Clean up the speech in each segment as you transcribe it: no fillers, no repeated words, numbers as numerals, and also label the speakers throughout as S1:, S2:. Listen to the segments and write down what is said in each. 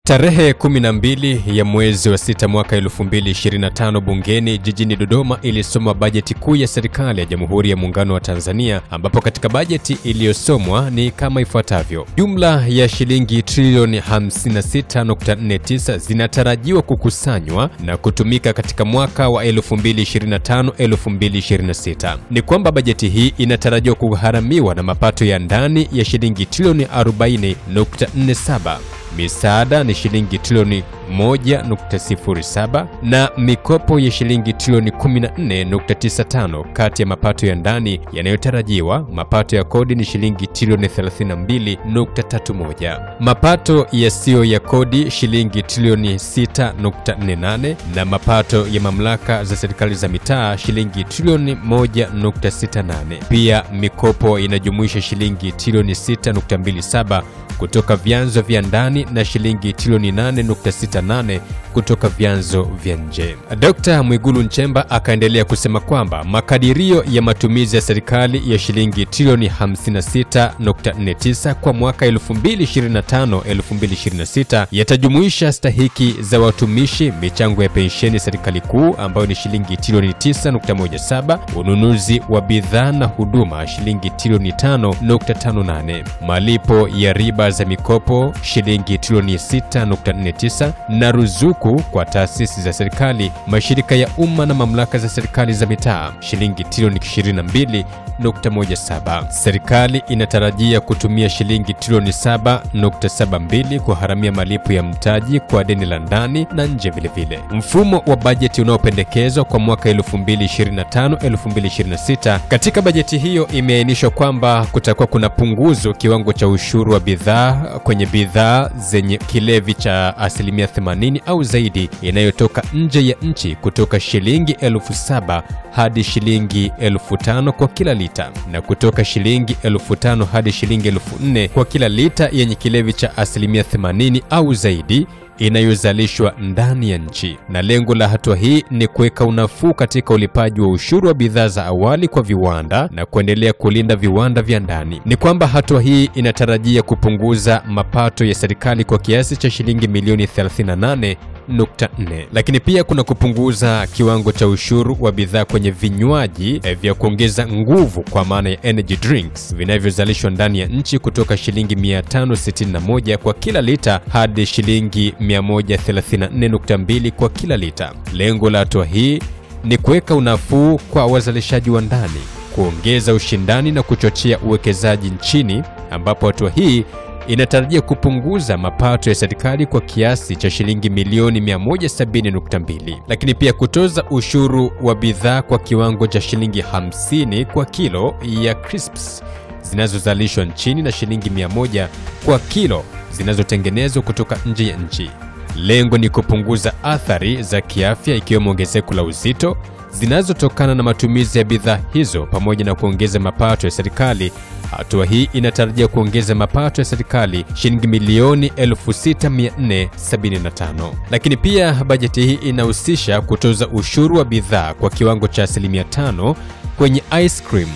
S1: Tarehe 12 ya mwezi wa 6 mwaka 2025 bungeni jijini Dodoma ilisomwa bajeti kuu ya serikali ya Jamhuri ya Muungano wa Tanzania, ambapo katika bajeti iliyosomwa ni kama ifuatavyo. Jumla ya shilingi trilioni 56.49 zinatarajiwa kukusanywa na kutumika katika mwaka wa 2025-2026. Ni kwamba bajeti hii inatarajiwa kugharamiwa na mapato ya ndani ya shilingi trilioni 40.47. Misaada ni shilingi trilioni 1.07 na mikopo ya shilingi trilioni 14.95. Kati ya mapato ya ndani yanayotarajiwa, mapato ya kodi ni shilingi trilioni 32.31, mapato yasiyo ya kodi shilingi trilioni 6.48 na mapato ya mamlaka za serikali za mitaa shilingi trilioni 1.68. Pia mikopo inajumuisha shilingi trilioni 6.27 kutoka vyanzo vya ndani na shilingi trilioni 8.68 kutoka vyanzo vya nje. Dr. Mwigulu Nchemba akaendelea kusema kwamba makadirio ya matumizi ya serikali ya shilingi trilioni 56.49 kwa mwaka 2025-2026 yatajumuisha stahiki za watumishi, michango ya pensheni serikali kuu ambayo ni shilingi trilioni 9.17, ununuzi wa bidhaa na huduma shilingi trilioni 5.58, malipo ya riba za mikopo shilingi trilioni 6.49 na ruzuku kwa taasisi za serikali, mashirika ya umma na mamlaka za serikali za mitaa shilingi trilioni 22.17. Serikali inatarajia kutumia shilingi trilioni 7.72 kuharamia malipo ya mtaji kwa deni la ndani na nje. Vile mfumo wa bajeti unaopendekezwa kwa mwaka 2025-2026. Katika bajeti hiyo imeainishwa kwamba kutakuwa kuna punguzo kiwango cha ushuru wa bidhaa kwenye bidhaa zenye kilevi cha 80% au zaidi inayotoka nje ya nchi kutoka shilingi 7,000 hadi shilingi 5,000 kwa kila lita, na kutoka shilingi 5,000 hadi shilingi 4,000 kwa kila lita yenye kilevi cha 80% au zaidi inayozalishwa ndani ya nchi. Na lengo la hatua hii ni kuweka unafuu katika ulipaji wa ushuru wa bidhaa za awali kwa viwanda na kuendelea kulinda viwanda vya ndani. Ni kwamba hatua hii inatarajia kupunguza mapato ya serikali kwa kiasi cha shilingi milioni 38.4. Lakini pia kuna kupunguza kiwango cha ushuru wa bidhaa kwenye vinywaji vya kuongeza nguvu kwa maana ya energy drinks vinavyozalishwa ndani ya nchi kutoka shilingi 561 kwa kila lita hadi shilingi 134.2 kwa kila lita. Lengo la hatua hii ni kuweka unafuu kwa wazalishaji wa ndani, kuongeza ushindani na kuchochea uwekezaji nchini, ambapo hatua hii inatarajia kupunguza mapato ya serikali kwa kiasi cha shilingi milioni 170.2. Lakini pia kutoza ushuru wa bidhaa kwa kiwango cha shilingi 50 kwa kilo ya crisps zinazozalishwa nchini na shilingi 100 kwa kilo zinazotengenezwa kutoka nje ya nchi. Lengo ni kupunguza athari za kiafya ikiwemo ongezeko la uzito zinazotokana na matumizi ya bidhaa hizo pamoja na kuongeza mapato ya serikali. Hatua hii inatarajia kuongeza mapato ya serikali shilingi milioni 6,475. Lakini pia bajeti hii inahusisha kutoza ushuru wa bidhaa kwa kiwango cha 5% kwenye ice cream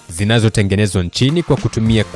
S1: zinazotengenezwa nchini kwa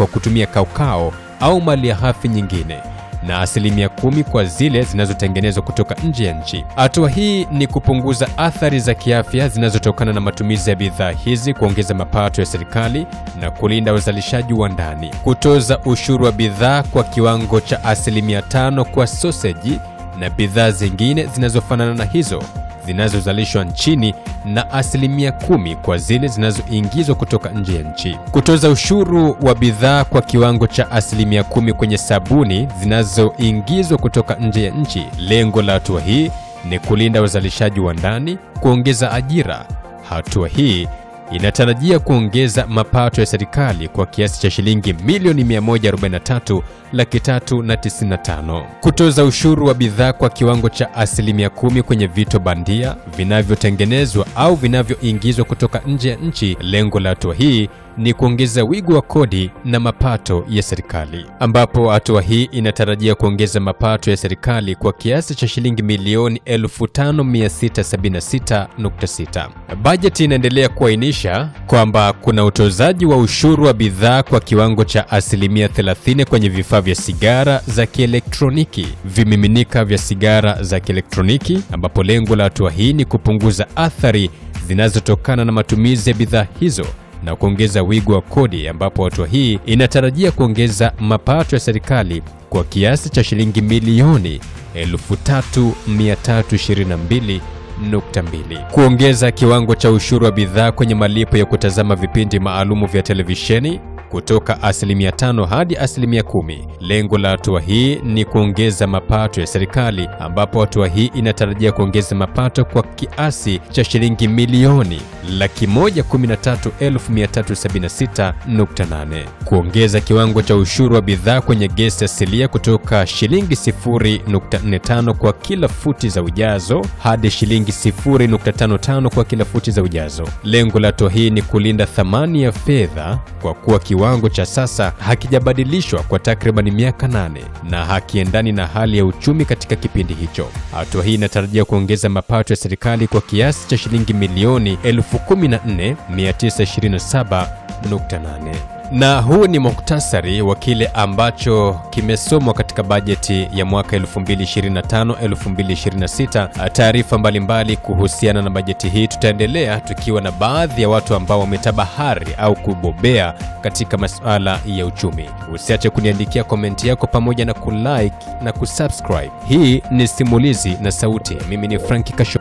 S1: kutumia kakao au malighafi nyingine na 10% kwa zile zinazotengenezwa kutoka nje ya nchi. Hatua hii ni kupunguza athari za kiafya zinazotokana na matumizi ya bidhaa hizi, kuongeza mapato ya serikali na kulinda uzalishaji wa ndani. Kutoza ushuru wa bidhaa kwa kiwango cha 5% kwa soseji na bidhaa zingine zinazofanana na hizo zinazozalishwa nchini na 10% kwa zile zinazoingizwa kutoka nje ya nchi. Kutoza ushuru wa bidhaa kwa kiwango cha 10% kwenye sabuni zinazoingizwa kutoka nje ya nchi. Lengo la hatua hii ni kulinda uzalishaji wa ndani, kuongeza ajira. Hatua hii inatarajia kuongeza mapato ya serikali kwa kiasi cha shilingi milioni 143,395. Kutoza ushuru wa bidhaa kwa kiwango cha 10% kwenye vito bandia vinavyotengenezwa au vinavyoingizwa kutoka nje ya nchi. Lengo la hatua hii ni kuongeza wigo wa kodi na mapato ya serikali, ambapo hatua hii inatarajia kuongeza mapato ya serikali kwa kiasi cha shilingi milioni 5676.6. Bajeti inaendelea kuainisha kwamba kuna utozaji wa ushuru wa bidhaa kwa kiwango cha 30% kwenye vifaa vya sigara za kielektroniki, vimiminika vya sigara za kielektroniki, ambapo lengo la hatua hii ni kupunguza athari zinazotokana na matumizi ya bidhaa hizo na kuongeza wigo wa kodi, ambapo hatua hii inatarajia kuongeza mapato ya serikali kwa kiasi cha shilingi milioni 3322.2. Kuongeza kiwango cha ushuru wa bidhaa kwenye malipo ya kutazama vipindi maalumu vya televisheni kutoka 5% hadi 10%. Lengo la hatua hii ni kuongeza mapato ya serikali, ambapo hatua hii inatarajia kuongeza mapato kwa kiasi cha shilingi milioni 113,376.8. Kuongeza kiwango cha ushuru wa bidhaa kwenye gesi asilia kutoka shilingi 0.45 kwa kila futi za ujazo hadi shilingi 0.55 kwa kila futi za ujazo. Lengo la hatua hii ni kulinda thamani ya fedha kwa kuwa kiwango cha sasa hakijabadilishwa kwa takriban miaka 8 na hakiendani na hali ya uchumi katika kipindi hicho. Hatua hii inatarajia kuongeza mapato ya serikali kwa kiasi cha shilingi milioni 14,927.8. Na huu ni muhtasari wa kile ambacho kimesomwa katika bajeti ya mwaka 2025-2026. Taarifa mbalimbali kuhusiana na bajeti hii tutaendelea tukiwa na baadhi ya watu ambao wametabahari au kubobea katika masuala ya uchumi. Usiache kuniandikia komenti yako pamoja na kulike na kusubscribe. Hii ni Simulizi na Sauti. Mimi ni Franki Kasho.